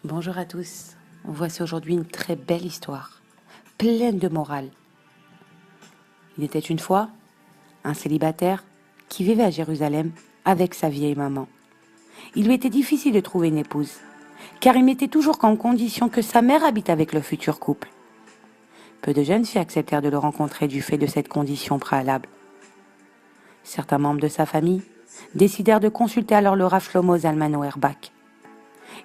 Bonjour à tous, voici aujourd'hui une très belle histoire, pleine de morale. Il était une fois un célibataire qui vivait à Jérusalem avec sa vieille maman. Il lui était difficile de trouver une épouse, car il mettait toujours comme condition que sa mère habite avec le futur couple. Peu de jeunes filles acceptèrent de le rencontrer du fait de cette condition préalable. Certains membres de sa famille décidèrent de consulter alors le Rav Shlomo Zalman Auerbach.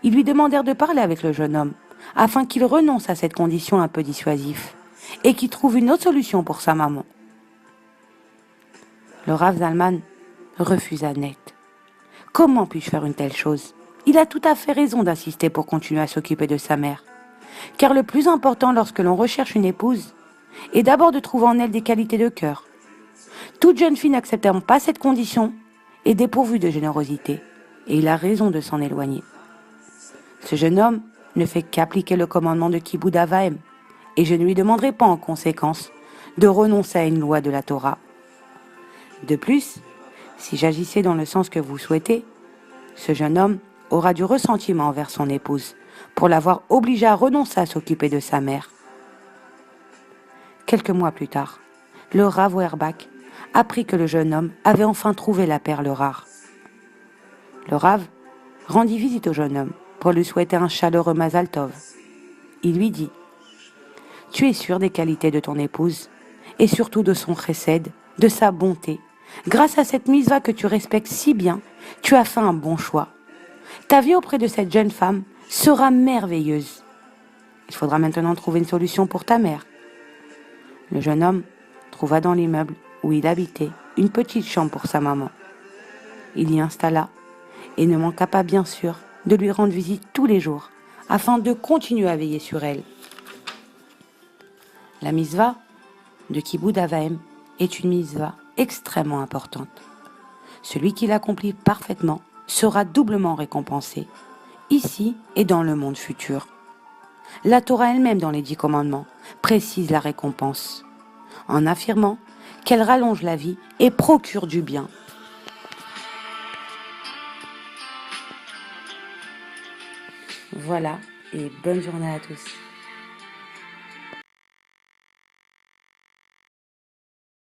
Ils lui demandèrent de parler avec le jeune homme, afin qu'il renonce à cette condition un peu dissuasive, et qu'il trouve une autre solution pour sa maman. Le Rav Zalman refusa net. Comment puis-je faire une telle chose? Il a tout à fait raison d'insister pour continuer à s'occuper de sa mère. Car le plus important lorsque l'on recherche une épouse est d'abord de trouver en elle des qualités de cœur. Toute jeune fille n'acceptant pas cette condition est dépourvue de générosité, et il a raison de s'en éloigner. Ce jeune homme ne fait qu'appliquer le commandement de Kibbout Avaim, et je ne lui demanderai pas en conséquence de renoncer à une loi de la Torah. De plus, si j'agissais dans le sens que vous souhaitez, ce jeune homme aura du ressentiment envers son épouse pour l'avoir obligée à renoncer à s'occuper de sa mère. Quelques mois plus tard, le Rav Auerbach apprit que le jeune homme avait enfin trouvé la perle rare. Le Rav rendit visite au jeune homme pour lui souhaiter un chaleureux Mazal Tov. Il lui dit: « Tu es sûr des qualités de ton épouse, et surtout de son chesed, de sa bonté. Grâce à cette mitzvah que tu respectes si bien, tu as fait un bon choix. Ta vie auprès de cette jeune femme sera merveilleuse. Il faudra maintenant trouver une solution pour ta mère. » Le jeune homme trouva dans l'immeuble où il habitait une petite chambre pour sa maman. Il y installa et ne manqua pas bien sûr de lui rendre visite tous les jours afin de continuer à veiller sur elle. La mitzvah de Kibbout Avaim est une mitzvah extrêmement importante. Celui qui l'accomplit parfaitement sera doublement récompensé, ici et dans le monde futur. La Torah elle-même dans les 10 commandements précise la récompense, en affirmant qu'elle rallonge la vie et procure du bien. Voilà, et bonne journée à tous.